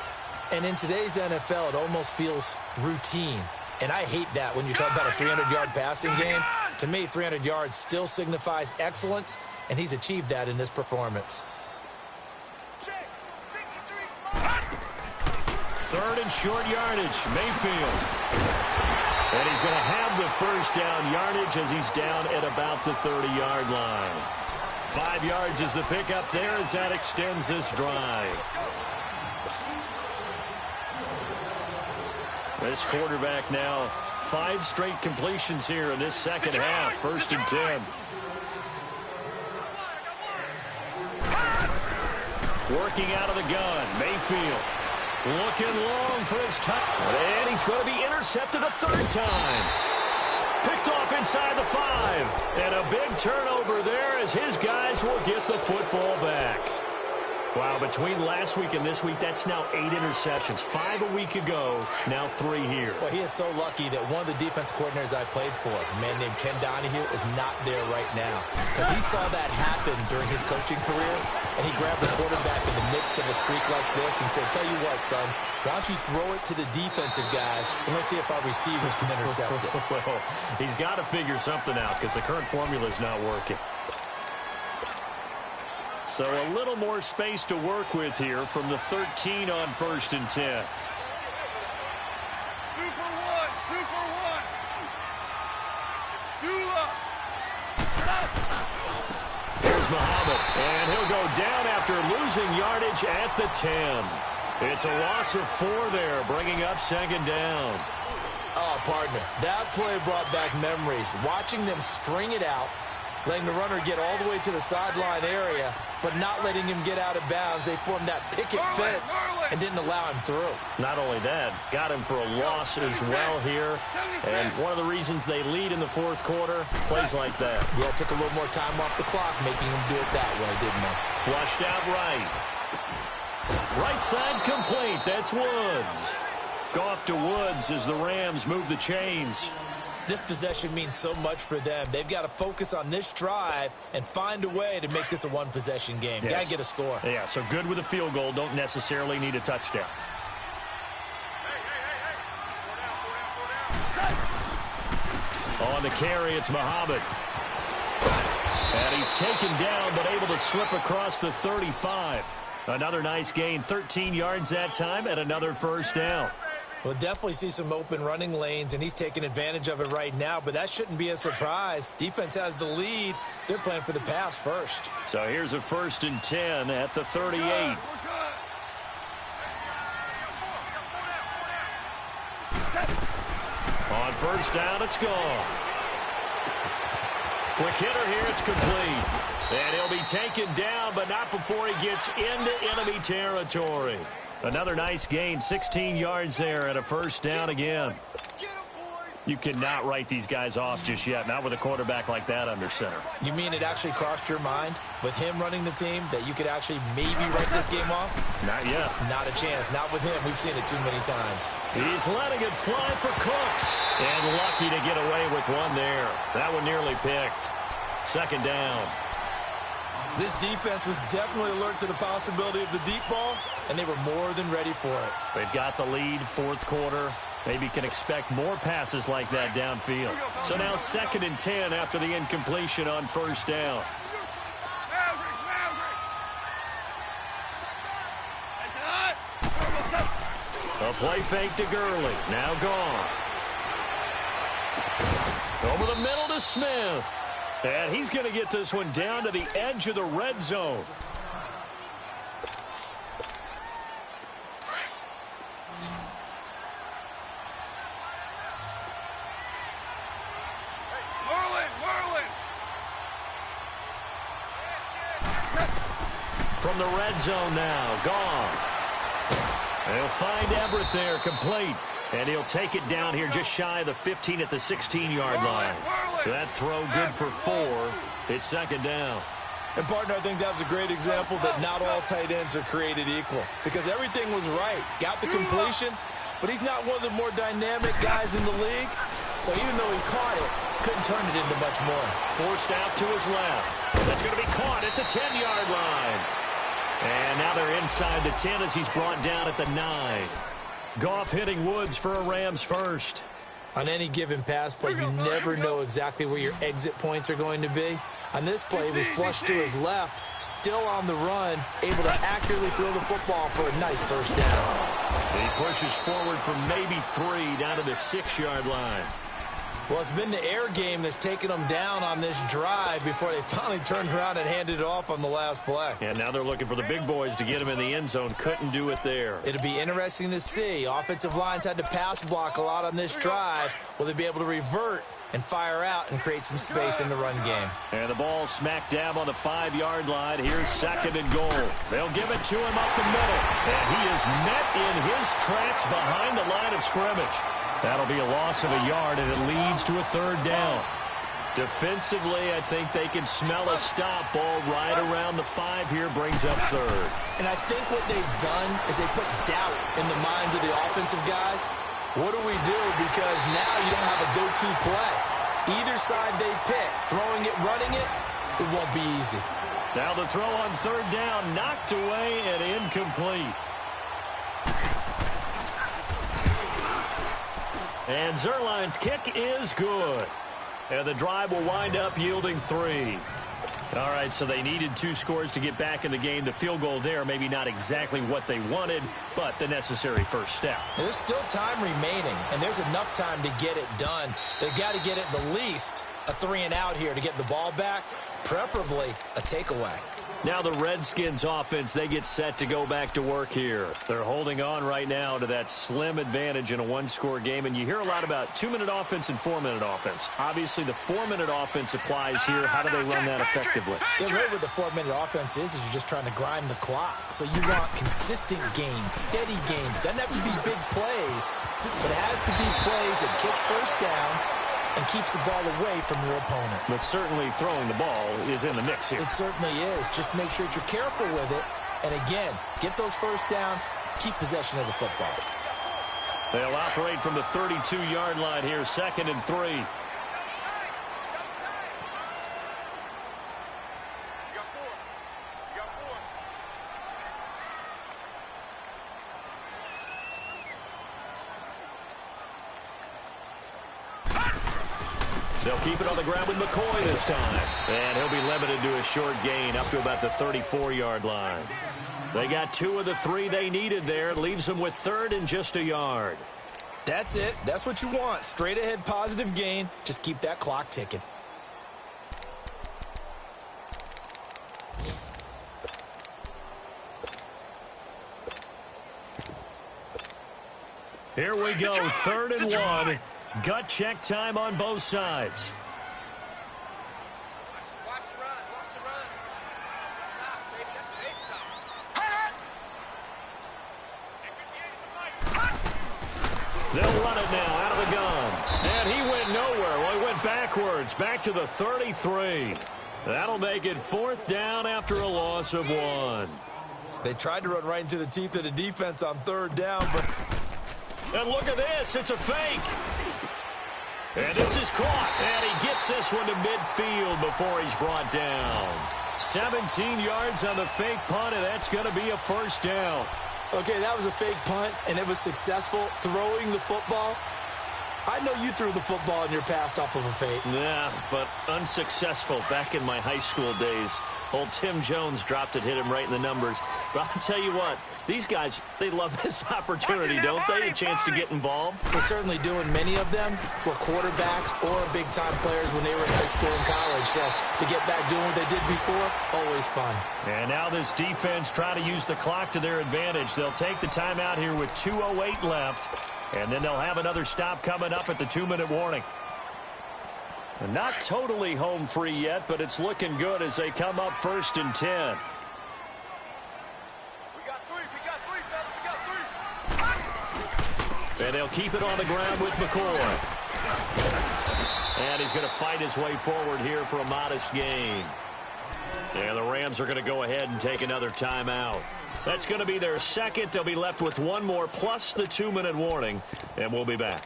Speaker 3: And in today's NFL, it almost feels routine. And I hate that when you talk about a 300-yard passing game. To me, 300 yards still signifies excellence, and he's achieved that in this performance.
Speaker 2: 3rd and short yardage, Mayfield. And he's going to have the 1st down yardage as he's down at about the 30-yard line. 5 yards is the pickup there as that extends this drive. This quarterback now 5 straight completions here in this second half. 1st and 10. Working out of the gun, Mayfield. Looking long for his touchdown. And he's going to be intercepted a 3rd time. Picked off inside the 5. And a big turnover there as his guys will get the football back. Wow, between last week and this week, that's now 8 interceptions. 5 a week ago, now 3 here.
Speaker 3: Well, he is so lucky that one of the defense coordinators I played for, a man named Ken Donahue, is not there right now. Because he saw that happen during his coaching career, and he grabbed the quarterback in the midst of a streak like this and said, tell you what, son, why don't you throw it to the defensive guys, and let's see if our receivers can intercept it.
Speaker 2: Well, he's got to figure something out because the current formula is not working. So a little more space to work with here from the 13 on 1st and 10.
Speaker 4: Super one. Dula.
Speaker 2: Here's Muhammad, and he'll go down after losing yardage at the 10. It's a loss of 4 there, bringing up second down.
Speaker 3: Oh, partner, that play brought back memories. Watching them string it out, letting the runner get all the way to the sideline area, but not letting him get out of bounds. They formed that picket fence and didn't allow him through.
Speaker 2: Not only that, got him for a loss as well here. And one of the reasons they lead in the fourth quarter, plays like that.
Speaker 3: Yeah, it took a little more time off the clock, making him do it that way, didn't they?
Speaker 2: Flushed out right. Right side complete. That's Woods. Goff to Woods as the Rams move the chains.
Speaker 3: This possession means so much for them. They've got to focus on this drive and find a way to make this a one-possession game.
Speaker 2: Yes.
Speaker 3: Got to get a score.
Speaker 2: Yeah, so good with a field goal. Don't necessarily need a touchdown. On the carry, it's Muhammad. And he's taken down, but able to slip across the 35. Another nice gain, 13 yards that time, and another first down.
Speaker 3: We'll definitely see some open running lanes, and he's taking advantage of it right now, but that shouldn't be a surprise. Defense has the lead. They're playing for the pass first.
Speaker 2: So here's a 1st and 10 at the 38. On first down, it's gone. Quick hitter here, it's complete. And he'll be taken down, but not before he gets into enemy territory. Another nice gain, 16 yards there, and a first down again. You cannot write these guys off just yet, not with a quarterback like that under center.
Speaker 3: You mean it actually crossed your mind with him running the team that you could actually maybe write this game off?
Speaker 2: Not yet.
Speaker 3: Not a chance. Not with him. We've seen it too many times.
Speaker 2: He's letting it fly for Cooks. And lucky to get away with one there. That one nearly picked. Second down.
Speaker 3: This defense was definitely alert to the possibility of the deep ball, and they were more than ready for it.
Speaker 2: They've got the lead, fourth quarter. Maybe can expect more passes like that downfield. So now 2nd and 10 after the incompletion on first down. A play fake to Gurley. Now gone. Over the middle to Smith. And he's going to get this one down to the edge of the red zone. From the red zone now, Goff. They'll find Everett there, complete. And he'll take it down here just shy of the 15 at the 16-yard line. That throw good for 4. It's second down.
Speaker 3: And, partner, I think that was a great example that not all tight ends are created equal. Because everything was right. Got the completion, but he's not one of the more dynamic guys in the league. So even though he caught it, couldn't turn it into much more.
Speaker 2: Forced out to his left. That's going to be caught at the 10-yard line. And now they're inside the 10 as he's brought down at the 9. Goff hitting Woods for a Rams first.
Speaker 3: On any given pass play, you never know exactly where your exit points are going to be. On this play, he was flushed to his left, still on the run, able to accurately throw the football for a nice first down.
Speaker 2: He pushes forward for maybe 3 down to the 6-yard line.
Speaker 3: Well, it's been the air game that's taken them down on this drive before they finally turned around and handed it off on the last play.
Speaker 2: And now they're looking for the big boys to get him in the end zone. Couldn't do it there.
Speaker 3: It'll be interesting to see. Offensive lines had to pass block a lot on this drive. Will they be able to revert and fire out and create some space in the run game?
Speaker 2: And the ball smack dab on the 5-yard line. Here's 2nd and goal. They'll give it to him up the middle. And he is met in his tracks behind the line of scrimmage. That'll be a loss of a yard, and it leads to a 3rd down. Defensively, I think they can smell a stop. Ball right around the 5 here, brings up 3rd.
Speaker 3: And I think what they've done is they put doubt in the minds of the offensive guys. What do we do? Because now you don't have a go-to play. Either side they pick, throwing it, running it, it won't be easy.
Speaker 2: Now the throw on 3rd down, knocked away and incomplete. And Zerline's kick is good. And the drive will wind up yielding 3. All right, so they needed 2 scores to get back in the game. The field goal there, maybe not exactly what they wanted, but the necessary first step.
Speaker 3: There's still time remaining, and there's enough time to get it done. They've got to get at the least a 3 and out here to get the ball back, preferably a takeaway.
Speaker 2: Now the Redskins offense, they get set to go back to work here. They're holding on right now to that slim advantage in a one-score game, and you hear a lot about 2-minute offense and 4-minute offense. Obviously, the 4-minute offense applies here. How do they run that effectively?
Speaker 3: Yeah, right where the 4-minute offense is you're just trying to grind the clock. So you want consistent gains, steady gains. Doesn't have to be big plays, but it has to be plays that gets first downs and keeps the ball away from your opponent.
Speaker 2: But certainly throwing the ball is in the mix here.
Speaker 3: It certainly is. Just make sure that you're careful with it. And again, get those first downs, keep possession of the football.
Speaker 2: They'll operate from the 32-yard line here, 2nd and 3. They'll keep it on the ground with McCoy this time. And he'll be limited to a short gain up to about the 34-yard line. They got 2 of the 3 they needed there. Leaves them with 3rd and just a yard.
Speaker 3: That's it. That's what you want. Straight ahead positive gain. Just keep that clock ticking.
Speaker 2: Here we go. 3rd and 1. Gut check time on both sides.
Speaker 4: Watch the run. Watch the run. Stop, baby. That's an 8 stop.
Speaker 2: They'll run it now out of the gun. And he went nowhere. Well, he went backwards. Back to the 33. That'll make it 4th down after a loss of 1.
Speaker 3: They tried to run right into the teeth of the defense on 3rd down, but...
Speaker 2: And look at this. It's a fake. And this is caught. And he gets this one to midfield before he's brought down. 17 yards on the fake punt, and that's going to be a 1st down.
Speaker 3: Okay, that was a fake punt, and it was successful. Throwing the football, I know you threw the football in your past off of a fake.
Speaker 2: Yeah, but unsuccessful back in my high school days. Old Tim Jones dropped it, hit him right in the numbers. But I'll tell you what, these guys, they love this opportunity, don't they? A chance to get involved.
Speaker 3: They certainly do, and many of them were quarterbacks or big-time players when they were in high school and college. So to get back doing what they did before, always fun.
Speaker 2: And now this defense trying to use the clock to their advantage. They'll take the timeout here with 2:08 left. And then they'll have another stop coming up at the 2-minute warning. And not totally home free yet, but it's looking good as they come up 1st and 10.
Speaker 4: We got 3. We got 3, fellas. We got 3.
Speaker 2: And they'll keep it on the ground with McCoy. And he's going to fight his way forward here for a modest gain. And the Rams are going to go ahead and take another timeout. That's going to be their 2nd. They'll be left with 1 more plus the 2-minute warning. And we'll be back.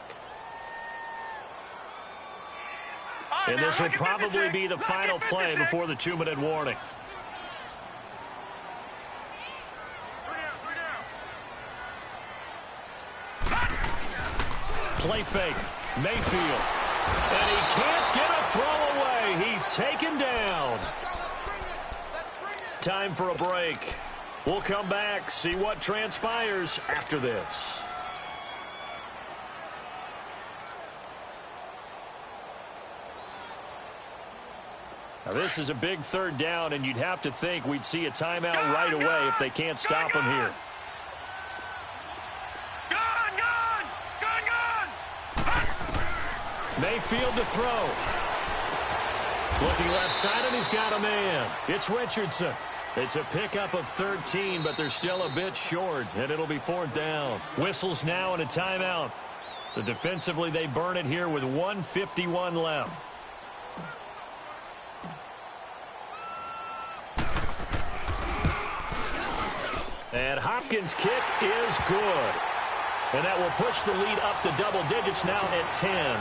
Speaker 2: And this will probably be the final play before the 2-minute warning.
Speaker 4: 3 down.
Speaker 2: Play fake. Mayfield. And he can't get a throw away. He's taken down.
Speaker 4: Let's bring it.
Speaker 2: Time for a break. We'll come back, see what transpires after this. Now, this is a big 3rd down, and you'd have to think we'd see a timeout right away if they can't stop him here. Mayfield to throw. Looking left side, and he's got a man. It's Richardson. It's a pickup of 13, but they're still a bit short, and it'll be 4th down. Whistles now and a timeout. So defensively, they burn it here with 1:51 left. And Hopkins' kick is good. And that will push the lead up to double digits now at 10.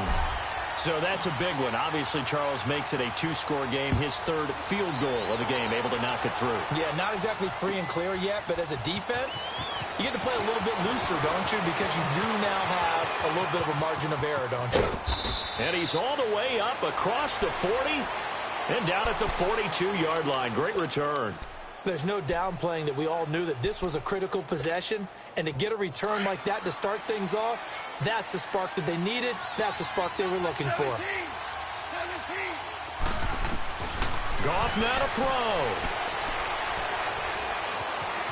Speaker 2: So that's a big one. Obviously, Charles makes it a 2-score game. His 3rd field goal of the game, able to knock it through.
Speaker 3: Yeah, not exactly free and clear yet, but as a defense, you get to play a little bit looser, don't you? Because you do now have a little bit of a margin of error, don't you?
Speaker 2: And he's all the way up across the 40 and down at the 42-yard line. Great return.
Speaker 3: There's no downplaying that we all knew that this was a critical possession, and to get a return like that to start things off, that's the spark that they needed. That's the spark they were looking for.
Speaker 4: 17.
Speaker 2: Goff now to throw.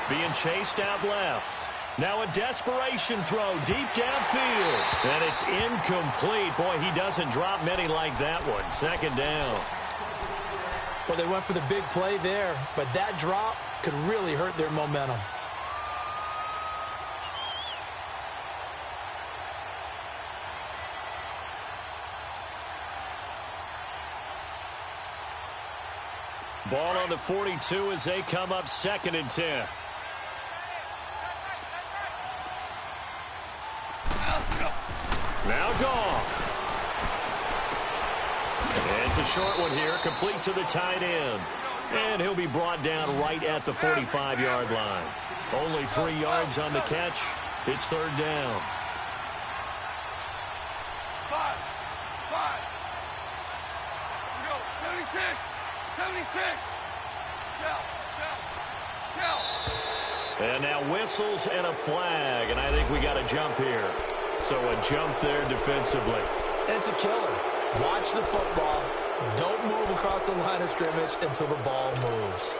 Speaker 2: Being chased out left. Now a desperation throw deep downfield. And it's incomplete. Boy, he doesn't drop many like that one. 2nd down.
Speaker 3: Well, they went for the big play there, but that drop could really hurt their momentum.
Speaker 2: Ball on the 42 as they come up 2nd and 10. Now gone. And it's a short one here, complete to the tight end. And he'll be brought down right at the 45-yard line. Only 3 yards on the catch. It's 3rd down.
Speaker 4: 5. Here we go. 76. Shell.
Speaker 2: And now whistles and a flag, and I think we got a jump here. So a jump there defensively.
Speaker 3: It's a killer. Watch the football. Don't move across the line of scrimmage until the ball moves.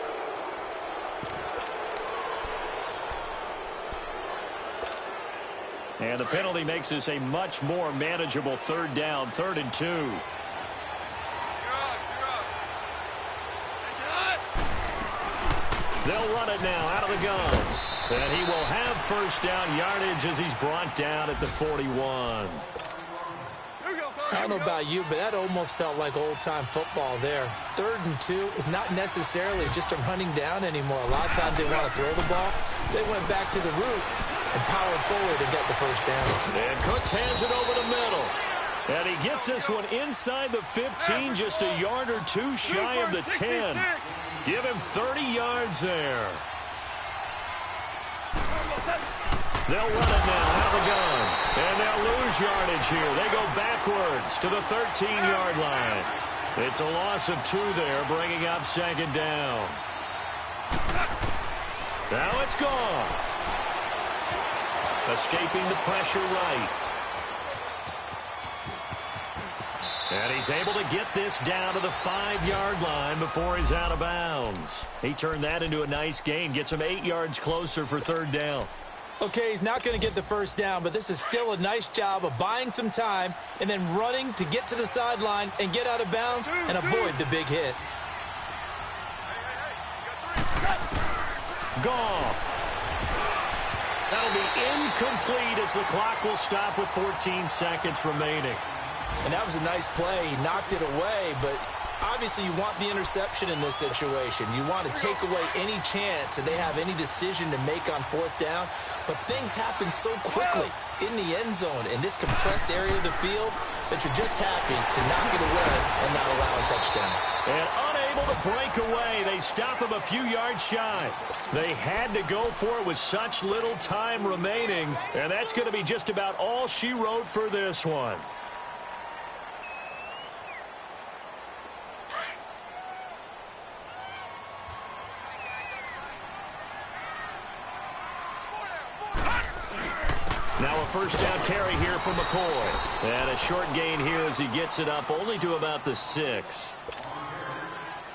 Speaker 2: And the penalty makes this a much more manageable 3rd down, 3rd and 2. They'll run it now out of the gun. And he will have 1st down yardage as he's brought down at the 41.
Speaker 3: I don't know about you, but that almost felt like old-time football there. 3rd and 2 is not necessarily just a running down anymore. A lot of times they want to throw the ball. They went back to the roots and powered forward and got the 1st down.
Speaker 2: And Cooks has it over the middle. And he gets this one inside the 15, just a yard or 2 shy of the 10. Give him 30 yards there. They'll run it now out of the gun. And they'll lose yardage here. They go backwards to the 13-yard line. It's a loss of 2 there, bringing up 2nd down. Now it's gone. Escaping the pressure right. And he's able to get this down to the 5-yard line before he's out of bounds. He turned that into a nice gain. Gets him 8 yards closer for 3rd down.
Speaker 3: Okay, he's not going to get the 1st down, but this is still a nice job of buying some time and then running to get to the sideline and get out of bounds and avoid the big hit.
Speaker 2: Goff. That'll be incomplete as the clock will stop with 14 seconds remaining.
Speaker 3: And that was a nice play. He knocked it away, but obviously you want the interception in this situation. You want to take away any chance that they have any decision to make on 4th down. But things happen so quickly in the end zone in this compressed area of the field that you're just happy to knock it away and not allow a touchdown.
Speaker 2: And unable to break away, they stop him a few yards shy. They had to go for it with such little time remaining, and that's going to be just about all she wrote for this one. Now a 1st down carry here from McCoy. And a short gain here as he gets it up only to about the 6.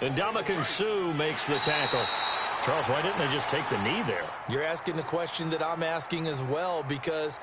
Speaker 2: And Ndamukong Suh makes the tackle. Charles, why didn't they just take the knee there?
Speaker 3: You're asking the question that I'm asking as well, because